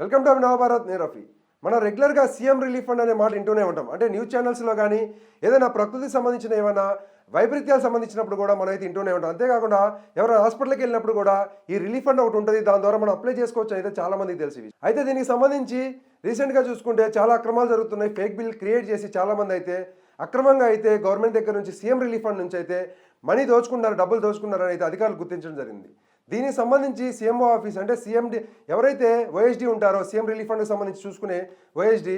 Welcome to Navabharat, నేను రఫీ. మనం రెగ్యులర్గా సీఎం రిలీఫ్ ఫండ్ అనే మాట వింటూనే ఉంటాం. అంటే న్యూస్ ఛానల్స్లో కానీ ఏదైనా ప్రకృతికి సంబంధించిన ఏమైనా వైపరీత్యాలు సంబంధించినప్పుడు కూడా మనం అయితే వింటూనే ఉంటాం. అంతేకాకుండా ఎవరైనా హాస్పిటల్కి వెళ్ళినప్పుడు కూడా ఈ రిలీఫ్ ఫండ్ ఒకటి ఉంటుంది, దాని ద్వారా మనం అప్లై చేసుకోవచ్చు అయితే చాలా మందికి తెలిసి. అయితే దీనికి సంబంధించి రీసెంట్గా చూసుకుంటే చాలా అక్రమాలు జరుగుతున్నాయి. ఫేక్ బిల్ క్రియేట్ చేసి చాలామంది అయితే అక్రమంగా అయితే గవర్నమెంట్ దగ్గర నుంచి సీఎం రిలీఫ్ ఫండ్ నుంచి అయితే మనీ దోచుకున్నారు, డబ్బులు దోచుకున్నారని అయితే అధికారులు గుర్తించడం జరిగింది. దీనికి సంబంధించి సీఎంఓ ఆఫీస్ అంటే సీఎండి ఎవరైతే ఓఎస్డీ ఉంటారో సీఎం రిలీఫ్ ఫండ్కి సంబంధించి చూసుకునే ఓఎస్డీ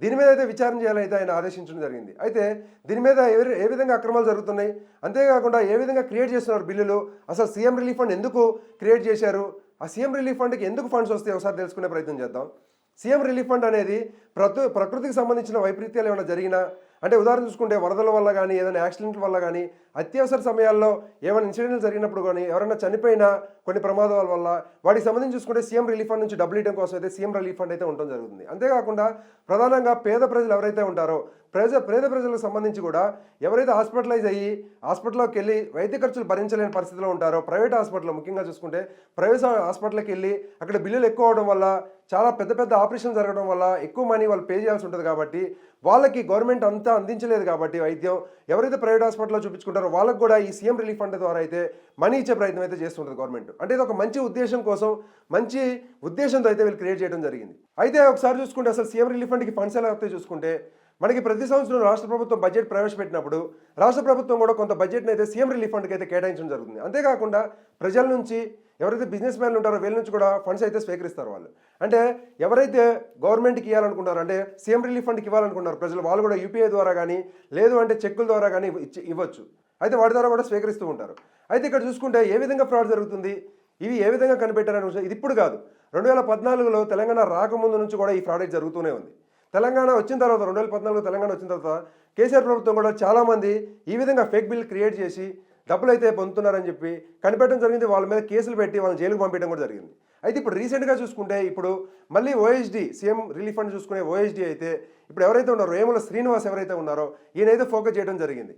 దీని మీద అయితే విచారణ చేయాలని అయితే ఆయన ఆదేశించడం జరిగింది. అయితే దీని మీద ఏ విధంగా అక్రమాలు జరుగుతున్నాయి, అంతేకాకుండా ఏ విధంగా క్రియేట్ చేస్తున్నారు బిల్లులు, అసలు సీఎం రిలీఫ్ ఫండ్ ఎందుకు క్రియేట్ చేశారు, ఆ సీఎం రిలీఫ్ ఫండ్కి ఎందుకు ఫండ్స్ వస్తాయి ఒకసారి తెలుసుకునే ప్రయత్నం చేద్దాం. సీఎం రిలీఫ్ ఫండ్ అనేది ప్రకృతికి సంబంధించిన వైపరీత్యాలు ఏమైనా జరిగినా, అంటే ఉదాహరణ చూసుకుంటే వరదల వల్ల కానీ ఏదైనా యాక్సిడెంట్ల వల్ల కానీ అత్యవసర సమయాల్లో ఏమైనా ఇన్సిడెంట్లు జరిగినప్పుడు కానీ ఎవరైనా చనిపోయినా కొన్ని ప్రమాదాల వల్ల వాటికి సంబంధించి చూసుకుంటే సీఎం రిలీఫ్ ఫండ్ నుంచి డబ్బులు ఇవ్వడం కోసం అయితే సీఎం రిలీఫ్ ఫండ్ అయితే ఉండడం జరుగుతుంది. అంతేకాకుండా ప్రధానంగా పేద ప్రజలు ఎవరైతే ఉంటారో పేద ప్రజలకు సంబంధించి కూడా ఎవరైతే హాస్పిటలైజ్ అయ్యి హాస్పిటల్లోకి వెళ్ళి వైద్య ఖర్చులు భరించలేని పరిస్థితిలో ఉంటారో ప్రైవేట్ హాస్పిటల్లో ముఖ్యంగా చూసుకుంటే ప్రైవేట్ హాస్పిటల్కి వెళ్ళి అక్కడ బిల్లులు ఎక్కువ అవడం వల్ల చాలా పెద్ద పెద్ద ఆపరేషన్ జరగడం వల్ల ఎక్కువ మనీ వాళ్ళు పే చేయాల్సి ఉంటుంది. కాబట్టి వాళ్ళకి గవర్నమెంట్ అంతా అందించలేదు కాబట్టి వైద్యం ఎవరైతే ప్రైవేట్ హాస్పిటల్లో చూపించుకుంటారో వాళ్ళకు కూడా ఈ సీఎం రిలీఫ్ ఫండ్ ద్వారా అయితే మనీ ఇచ్చే ప్రయత్నం అయితే చేస్తుంటుంది గవర్నమెంట్. అంటే ఇది ఒక మంచి ఉద్దేశం కోసం మంచి ఉద్దేశంతో అయితే వీళ్ళు క్రియేట్ చేయడం జరిగింది. అయితే ఒకసారి చూసుకుంటే అసలు సీఎం రిలీఫ్ ఫండ్కి ఫండ్స్ ఎలా వస్తాయి చూసుకుంటే మనకి ప్రతి సంవత్సరం రాష్ట్ర ప్రభుత్వం బడ్జెట్ ప్రవేశపెట్టినప్పుడు రాష్ట్ర ప్రభుత్వం కూడా కొంత బడ్జెట్ని అయితే సీఎం రిలీఫ్ ఫండ్కి అయితే కేటాయించడం జరుగుతుంది. అంతేకాకుండా ప్రజల నుంచి ఎవరైతే బిజినెస్ మ్యాన్లు ఉంటారో వీళ్ళ నుంచి కూడా ఫండ్స్ అయితే స్వీకరిస్తారు వాళ్ళు. అంటే ఎవరైతే గవర్నమెంట్కి ఇవ్వాలనుకుంటారో అంటే సీఎం రిలీఫ్ ఫండ్కి ఇవ్వాలనుకున్నారు ప్రజలు వాళ్ళు కూడా యూపీఐ ద్వారా కానీ లేదు అంటే చెక్కుల ద్వారా కానీ ఇవ్వచ్చు. అయితే వాటి ద్వారా కూడా స్వీకరిస్తూ ఉంటారు. అయితే ఇక్కడ చూసుకుంటే ఏ విధంగా ఫ్రాడ్ జరుగుతుంది, ఇవి ఏ విధంగా కనిపెట్టారనే విషయం ఇది ఇప్పుడు కాదు, 2014లో తెలంగాణ రాకముందు నుంచి కూడా ఈ ఫ్రాడ్ జరుగుతూనే ఉంది. తెలంగాణ వచ్చిన తర్వాత 2014 తెలంగాణ వచ్చిన తర్వాత కేసీఆర్ ప్రభుత్వం కూడా చాలామంది ఈ విధంగా ఫేక్ బిల్ క్రియేట్ చేసి డబ్బులు అయితే పొందుతున్నారని చెప్పి కనిపెట్టడం జరిగింది. వాళ్ళ మీద కేసులు పెట్టి వాళ్ళని జైలుకు పంపించడం కూడా జరిగింది. అయితే ఇప్పుడు రీసెంట్గా చూసుకుంటే ఇప్పుడు మళ్ళీ ఓఎస్డీ సీఎం రిలీఫ్ ఫండ్ చూసుకునే ఓఎస్డీ అయితే ఇప్పుడు ఎవరైతే ఉన్నారో వేముల శ్రీనివాస్ ఎవరైతే ఉన్నారో ఈయనైతే ఫోకస్ చేయడం జరిగింది.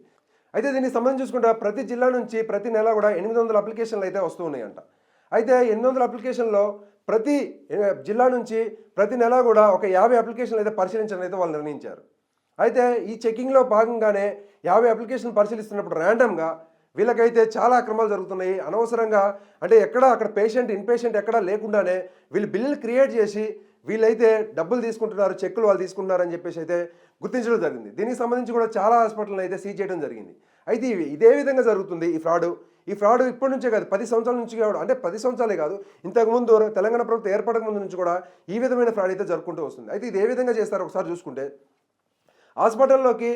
అయితే దీనికి సంబంధించి చూసుకుంటే ప్రతి జిల్లా నుంచి ప్రతి నెల కూడా 800 అప్లికేషన్లు అయితే వస్తూ ఉన్నాయంట. అయితే 800 అప్లికేషన్లో ప్రతి జిల్లా నుంచి ప్రతి నెల కూడా ఒక 50 అప్లికేషన్లు అయితే పరిశీలించాలని అయితే వాళ్ళు నిర్ణయించారు. అయితే ఈ చెకింగ్లో భాగంగానే 50 అప్లికేషన్లు పరిశీలిస్తున్నప్పుడు ర్యాండమ్గా వీళ్ళకైతే చాలా అక్రమాలు జరుగుతున్నాయి. అనవసరంగా అంటే అక్కడ ఇన్పేషెంట్ ఎక్కడా లేకుండానే వీళ్ళు బిల్లులు క్రియేట్ చేసి వీళ్ళైతే డబ్బులు తీసుకుంటున్నారు, చెక్కులు వాళ్ళు తీసుకుంటున్నారని చెప్పేసి అయితే గుర్తించడం జరిగింది. దీనికి సంబంధించి కూడా చాలా హాస్పిటల్ని అయితే సీజ్ చేయడం జరిగింది. అయితే ఇదే విధంగా జరుగుతుంది ఈ ఫ్రాడ్ ఇప్పటి నుంచే కాదు 10 సంవత్సరాల నుంచి కాదు, అంటే 10 సంవత్సరాలే కాదు ఇంతకుముందు తెలంగాణ ప్రభుత్వం ఏర్పడక ముందు నుంచి కూడా ఈ విధమైన ఫ్రాడ్ అయితే జరుపుకుంటూ వస్తుంది. అయితే ఇది ఏ విధంగా చేస్తారో ఒకసారి చూసుకుంటే హాస్పిటల్లోకి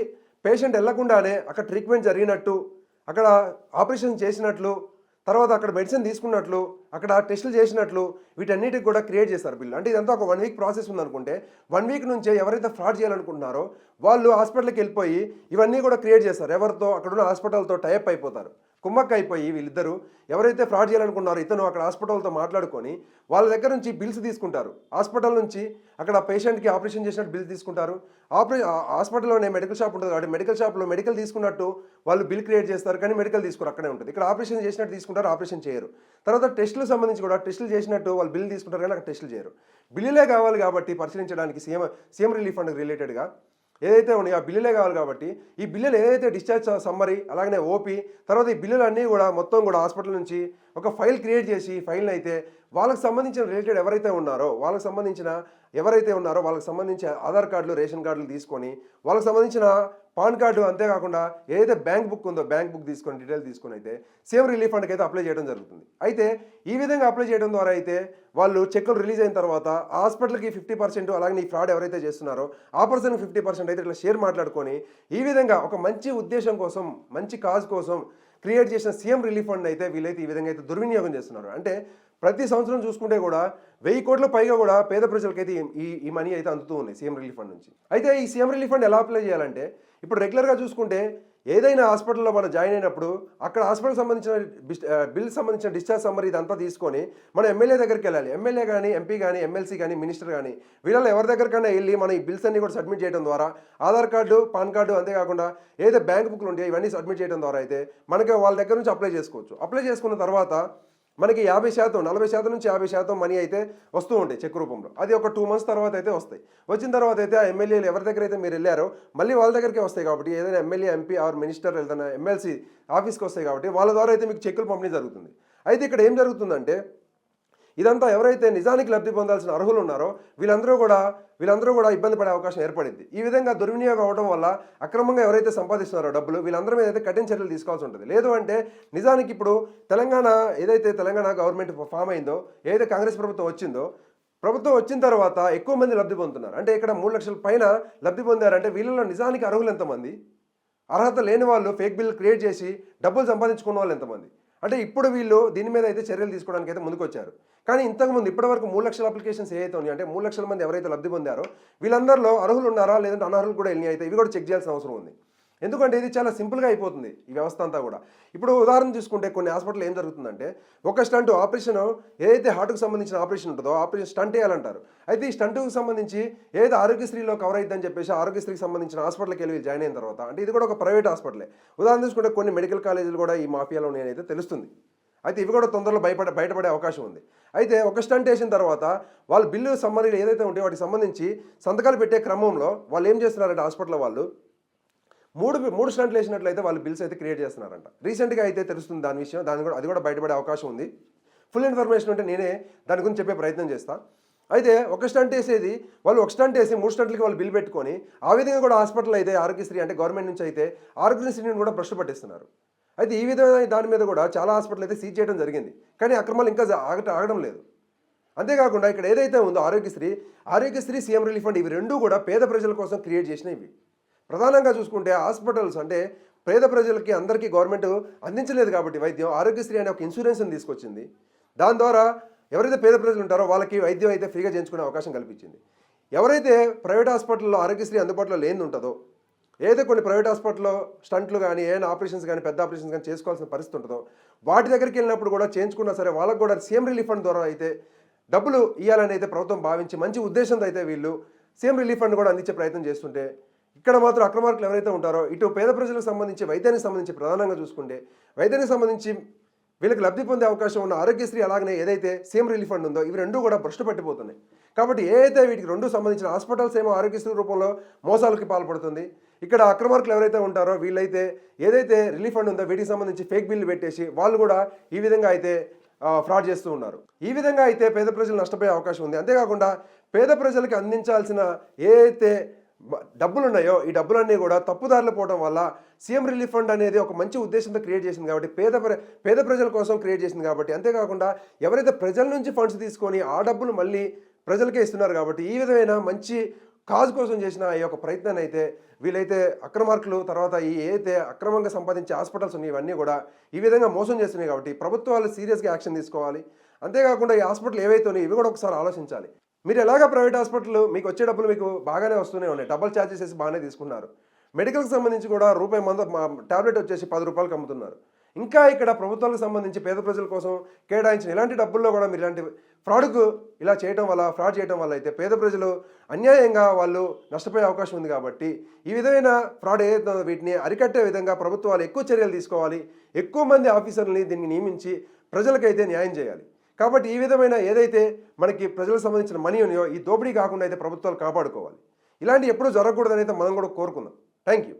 పేషెంట్ వెళ్లకుండానే అక్కడ ట్రీట్మెంట్ జరిగినట్టు, అక్కడ ఆపరేషన్ చేసినట్లు, తర్వాత అక్కడ మెడిసిన్ తీసుకున్నట్లు, అక్కడ టెస్టులు చేసినట్లు వీటన్నిటికి కూడా క్రియేట్ చేస్తారు బిల్లు. అంటే ఇదంతా ఒక 1 వీక్ ప్రాసెస్ ఉందనుకుంటే 1 వీక్ నుంచే ఎవరైతే ఫ్రాడ్ చేయాలనుకుంటున్నారో వాళ్ళు హాస్పిటల్కి వెళ్ళిపోయి ఇవన్నీ కూడా క్రియేట్ చేస్తారు. ఎవరితో అక్కడున్న హాస్పిటల్తో టైప్ అయిపోతారు, కుమ్మక్క అయిపోయి వీళ్ళిద్దరూ ఎవరైతే ఫ్రాడ్ చేయాలనుకున్నారో ఇతను అక్కడ హాస్పిటల్తో మాట్లాడుకొని వాళ్ళ దగ్గర నుంచి బిల్స్ తీసుకుంటారు. హాస్పిటల్ నుంచి అక్కడ పేషెంట్కి ఆపరేషన్ చేసినట్టు బిల్ తీసుకుంటారు. హాస్పిటల్లోనే మెడికల్ షాప్ ఉంటుంది కాబట్టి మెడికల్ షాప్లో మెడికల్ తీసుకున్నట్టు వాళ్ళు బిల్ క్రియేట్ చేస్తారు, కానీ మెడికల్ తీసుకోరు, అక్కడే ఉంటుంది. ఇక్కడ ఆపరేషన్ చేసినట్టు తీసుకుంటారు, ఆపరేషన్ చేయరు. తర్వాత టెస్టులకు సంబంధించి కూడా టెస్టులు చేసినట్టు వాళ్ళు బిల్ తీసుకుంటారు, కానీ అక్కడ టెస్టులు చేయరు. బిల్లులే కావాలి కాబట్టి పరిశీలించడానికి సీఎం రిలీఫ్ ఫండ్కి రిలేటెడ్గా ఏదైతే ఉన్నాయో ఆ బిల్లులే కావాలి కాబట్టి ఈ బిల్లులు ఏదైతే డిశ్చార్జ్ సమ్మరీ అలాగనే ఓపీ తర్వాత ఈ బిల్లులన్నీ కూడా మొత్తం కూడా హాస్పిటల్ నుంచి ఒక ఫైల్ క్రియేట్ చేసి ఫైల్ని అయితే వాళ్ళకి సంబంధించిన రిలేటెడ్ ఎవరైతే ఉన్నారో వాళ్ళకి సంబంధించిన ఆధార్ కార్డులు రేషన్ కార్డులు తీసుకొని వాళ్ళకి సంబంధించిన పాన్ కార్డు అంతేకాకుండా ఏదైతే బ్యాంక్ బుక్ ఉందో బ్యాంక్ బుక్ తీసుకొని డీటెయిల్ తీసుకొని అయితే సీఎం రిలీఫ్ ఫండ్కి అయితే అప్లై చేయడం జరుగుతుంది. అయితే ఈ విధంగా అప్లై చేయడం ద్వారా అయితే వాళ్ళు చెక్కులు రిలీజ్ అయిన తర్వాత హాస్పిటల్కి 50% అలాగే ఈ ఫ్రాడ్ ఎవరైతే చేస్తున్నారో ఆ పర్సన్కి 50% అయితే ఇట్లా షేర్ మాట్లాడుకొని ఈ విధంగా ఒక మంచి ఉద్దేశం కోసం మంచి కాజ్ కోసం క్రియేట్ చేసిన సీఎం రిలీఫ్ ఫండ్ అయితే వీళ్ళైతే ఈ విధంగా అయితే దుర్వినియోగం చేస్తున్నారు. అంటే ప్రతి సంవత్సరం చూసుకుంటే కూడా 1000 కోట్ల పైగా కూడా పేద ప్రజలకైతే ఈ మనీ అయితే అందుతూ ఉన్నాయి సీఎం రిలీఫ్ ఫండ్ నుంచి. అయితే ఈ సీఎం రిలీఫ్ ఫండ్ ఎలా అప్లై చేయాలంటే ఇప్పుడు రెగ్యులర్గా చూసుకుంటే ఏదైనా హాస్పిటల్లో మనం జాయిన్ అయినప్పుడు అక్కడ హాస్పిటల్ సంబంధించిన బిల్ సంబంధించిన డిశ్చార్జ్ సమ్మరీ ఇదంతా తీసుకొని మనం ఎమ్మెల్యే దగ్గరికి వెళ్ళాలి. ఎమ్మెల్యే కానీ ఎంపీ కానీ ఎమ్మెల్సీ కానీ మినిస్టర్ కానీ వీళ్ళలో ఎవరి దగ్గరికైనా వెళ్ళి మనం ఈ బిల్స్ అన్ని కూడా సబ్మిట్ చేయడం ద్వారా ఆధార్ కార్డు పాన్ కార్డు అంతేకాకుండా ఏదైతే బ్యాంక్ బుక్లు ఉంటాయో ఇవన్నీ సబ్మిట్ చేయడం ద్వారా అయితే మనకి వాళ్ళ దగ్గర నుంచి అప్లై చేసుకోవచ్చు. అప్లై చేసుకున్న తర్వాత మనకి 50%, 40% నుంచి 50% మనీ అయితే వస్తూ ఉంటాయి చెక్ రూపంలో. అది ఒక 2 మంత్స్ తర్వాత అయితే వస్తాయి. వచ్చిన తర్వాత అయితే ఆ ఎమ్మెల్యేలు ఎవరి దగ్గర అయితే మీరు వెళ్ళారో మళ్ళీ వాళ్ళ దగ్గరికే వస్తాయి కాబట్టి, ఏదైనా ఎమ్మెల్యే, ఎంపీ ఆర్ మినిస్టర్ ఏదైనా ఎమ్మెల్సీ ఆఫీస్కి వస్తాయి కాబట్టి వాళ్ళ ద్వారా అయితే మీకు చెక్కులు పంపిణీ జరుగుతుంది. అయితే ఇక్కడ ఏం జరుగుతుందంటే, ఇదంతా ఎవరైతే నిజానికి లబ్ధి పొందాల్సిన అర్హులు ఉన్నారో వీళ్ళందరూ కూడా ఇబ్బంది పడే అవకాశం ఏర్పడింది. ఈ విధంగా దుర్వినియోగం అవడం వల్ల అక్రమంగా ఎవరైతే సంపాదిస్తున్నారో డబ్బులు, వీళ్ళందరి మీద అయితే కఠిన చర్యలు తీసుకోవాల్సి ఉంటుంది. లేదు అంటే నిజానికి ఇప్పుడు తెలంగాణ గవర్నమెంట్ ఫామ్ అయిందో, ఏదైతే కాంగ్రెస్ ప్రభుత్వం వచ్చిందో, ప్రభుత్వం వచ్చిన తర్వాత ఎక్కువ మంది లబ్ధి పొందుతున్నారు. అంటే ఇక్కడ 3 లక్షల పైన లబ్ధి పొందారంటే వీళ్ళలో నిజానికి అర్హులు ఎంతమంది? అర్హత లేని వాళ్ళు ఫేక్ బిల్ క్రియేట్ చేసి డబ్బులు సంపాదించుకున్న వాళ్ళు ఎంతమంది? అంటే ఇప్పుడు వీళ్ళు దీని మీద అయితే చర్యలు తీసుకోవడానికి అయితే ముందుకొచ్చారు. కానీ ఇంతకుముందు ఇప్పటివరకు 3 లక్షల అప్లికేషన్స్ ఏవైతే ఉన్నాయో, అంటే 3 లక్షల మంది ఎవరైతే లబ్ధి పొందారో వీళ్ళందరిలో అర్హులు ఉన్నారా లేదంటే అనర్హులు కూడా వెళ్ళి అయితే ఇవి కూడా చెక్ చేయాల్సిన అవసరం ఉంది. ఎందుకంటే ఇది చాలా సింపుల్గా అయిపోతుంది ఈ వ్యవస్థ అంతా కూడా. ఇప్పుడు ఉదాహరణ చూసుకుంటే కొన్ని హాస్పిటల్ ఏం జరుగుతుందంటే, ఒక స్టంట్ ఆపరేషన్ ఏదైతే హార్ట్కి సంబంధించిన ఆపరేషన్ ఉంటుందో ఆపరేషన్ స్టంట్ వేయాలంటారు. అయితే ఈ స్టంట్కి సంబంధించి ఏదైతే ఆరోగ్యశ్రీలో కవర్ అయిద్దని చెప్పేసి ఆరోగ్యశ్రీకి సంబంధించిన హాస్పిటల్కి వెళ్ళి జాయిన్ అయిన తర్వాత, అంటే ఇది కూడా ఒక ప్రైవేట్ హాస్పిటలే. ఉదాహరణ చూసుకుంటే కొన్ని మెడికల్ కాలేజీలు కూడా ఈ మాఫియాలో ఉన్నాయని తెలుస్తుంది. అయితే ఇవి కూడా తొందరలో బయటపడే అవకాశం ఉంది. అయితే ఒక స్టంట్ వేసిన తర్వాత వాళ్ళ బిల్లు సమ్మరీలు ఏదైతే ఉంటాయో వాటికి సంబంధించి సంతకాలు పెట్టే క్రమంలో వాళ్ళు ఏం చేస్తున్నారంటే హాస్పిటల్ వాళ్ళు మూడు స్టంట్లు వేసినట్లయితే వాళ్ళు బిల్స్ అయితే క్రియేట్ చేస్తున్నారంట. రీసెంట్గా అయితే తెలుస్తుంది దాని విషయం. అది కూడా బయటపడే అవకాశం ఉంది. ఫుల్ ఇన్ఫర్మేషన్ ఉంటే నేనే దాని గురించి చెప్పే ప్రయత్నం చేస్తాను. అయితే ఒక స్టంట్ వేసేది వాళ్ళు ఒక స్టంట్ వేసి 3 స్టంట్లకి వాళ్ళు బిల్ పెట్టుకొని ఆ విధంగా కూడా హాస్పిటల్ అయితే ఆరోగ్యశ్రీ అంటే గవర్నమెంట్ నుంచి అయితే ఆరోగ్యశ్రీని కూడా భ్రష్టు పట్టిస్తున్నారు. అయితే ఈ విధమైన దాని మీద కూడా చాలా హాస్పిటల్ అయితే సీజ్ చేయడం జరిగింది. కానీ అక్రమాలు ఇంకా ఆగడం లేదు. అంతేకాకుండా ఇక్కడ ఏదైతే ఉందో ఆరోగ్యశ్రీ సీఎం రిలీఫ్ ఫండ్ ఇవి రెండూ కూడా పేద ప్రజల కోసం క్రియేట్ చేసినవి. ప్రధానంగా చూసుకుంటే హాస్పిటల్స్ అంటే పేద ప్రజలకి అందరికీ గవర్నమెంట్ అందించలేదు కాబట్టి వైద్యం, ఆరోగ్యశ్రీ అనే ఒక ఇన్సూరెన్స్ని తీసుకొచ్చింది. దాని ద్వారా ఎవరైతే పేద ప్రజలు ఉంటారో వాళ్ళకి వైద్యం అయితే ఫ్రీగా చేయించుకునే అవకాశం కల్పించింది. ఎవరైతే ప్రైవేట్ హాస్పిటల్లో ఆరోగ్యశ్రీ అందుబాటులో లేని ఉంటుందో, ఏదైతే కొన్ని ప్రైవేట్ హాస్పిటల్లో స్టంట్లు కానీ ఏదైనా ఆపరేషన్స్ కానీ పెద్ద ఆపరేషన్స్ కానీ చేసుకోవాల్సిన పరిస్థితి ఉంటుందో వాటి దగ్గరికి వెళ్ళినప్పుడు కూడా చేయించుకున్నా సరే వాళ్ళకు కూడా సీఎం రిలీఫ్ ఫండ్ ద్వారా అయితే డబ్బులు ఇవ్వాలని అయితే ప్రభుత్వం భావించి మంచి ఉద్దేశంతో అయితే వీళ్ళు సీఎం రిలీఫ్ ఫండ్ కూడా అందించే ప్రయత్నం చేస్తుంటే, ఇక్కడ మాత్రం అక్రమార్కులు ఎవరైతే ఉంటారో ఇటు పేద ప్రజలకు సంబంధించి వైద్యానికి సంబంధించి ప్రధానంగా చూసుకుంటే వైద్యానికి సంబంధించి వీళ్ళకి లబ్ధి పొందే అవకాశం ఉన్న ఆరోగ్యశ్రీ అలాగనే ఏదైతే సీఎం రిలీఫ్ ఫండ్ ఉందో ఇవి రెండూ కూడా భ్రష్టు పట్టిపోతున్నాయి. కాబట్టి ఏదైతే వీటికి రెండు సంబంధించిన హాస్పిటల్స్ ఏమో ఆరోగ్యశ్రీ రూపంలో మోసాలకి పాల్పడుతుంది, ఇక్కడ అక్రమార్కులు ఎవరైతే ఉంటారో వీళ్ళైతే ఏదైతే రిలీఫ్ ఫండ్ ఉందో వీటికి సంబంధించి ఫేక్ బిల్లు పెట్టేసి వాళ్ళు కూడా ఈ విధంగా అయితే ఫ్రాడ్ చేస్తూ ఉన్నారు. ఈ విధంగా అయితే పేద ప్రజలు నష్టపోయే అవకాశం ఉంది. అంతేకాకుండా పేద ప్రజలకి అందించాల్సిన ఏదైతే డబ్బులు ఉన్నాయో ఈ డబ్బులన్నీ కూడా తప్పుదారులు పోవడం వల్ల సీఎం రిలీఫ్ ఫండ్ అనేది ఒక మంచి ఉద్దేశంతో క్రియేట్ చేసింది కాబట్టి పేద ప్రజల కోసం క్రియేట్ చేసింది కాబట్టి, అంతేకాకుండా ఎవరైతే ప్రజల నుంచి ఫండ్స్ తీసుకొని ఆ డబ్బులు మళ్ళీ ప్రజలకే ఇస్తున్నారు కాబట్టి ఈ విధమైన మంచి కాజ్ కోసం చేసిన ఈ యొక్క ప్రయత్నాన్ని అయితే వీళ్ళైతే అక్రమార్కులు తర్వాత ఈ ఏదైతే అక్రమంగా సంపాదించే హాస్పిటల్స్ ఉన్నాయి ఇవన్నీ కూడా ఈ విధంగా మోసం చేస్తున్నాయి కాబట్టి ప్రభుత్వాలు సీరియస్గా యాక్షన్ తీసుకోవాలి. అంతేకాకుండా ఈ హాస్పిటల్ ఏవైతే ఉన్నాయో ఇవి కూడా ఒకసారి ఆలోచించాలి. మీరు ఎలాగా ప్రైవేట్ హాస్పిటల్ మీకు వచ్చే డబ్బులు మీకు బాగానే వస్తూనే ఉన్నాయి, డబల్ ఛార్జెస్ వేసి బాగానే తీసుకున్నారు. మెడికల్కి సంబంధించి కూడా రూపాయి టాబ్లెట్ వచ్చేసి 10 రూపాయలకు అమ్ముతున్నారు. ఇంకా ఇక్కడ ప్రభుత్వాలకు సంబంధించి పేద ప్రజల కోసం కేటాయించిన ఇలాంటి డబ్బుల్లో కూడా మీరు ఇలాంటి ఫ్రాడ్ చేయడం వల్ల అయితే పేద ప్రజలు అన్యాయంగా వాళ్ళు నష్టపోయే అవకాశం ఉంది. కాబట్టి ఈ విధమైన ఫ్రాడ్ ఏదైతే వీటిని అరికట్టే విధంగా ప్రభుత్వాలు ఎక్కువ చర్యలు తీసుకోవాలి, ఎక్కువ మంది ఆఫీసర్లని దీన్ని నియమించి ప్రజలకైతే న్యాయం చేయాలి. కాబట్టి ఈ విధమైన ఏదైతే మనకి ప్రజలకు సంబంధించిన మనీ ఉన్నాయో ఈ దోపిడీ కాకుండా అయితే ప్రభుత్వాలు కాపాడుకోవాలి. ఇలాంటి ఎప్పుడూ జరగకూడదని అయితే మనం కూడా కోరుకుందాం. Thank you.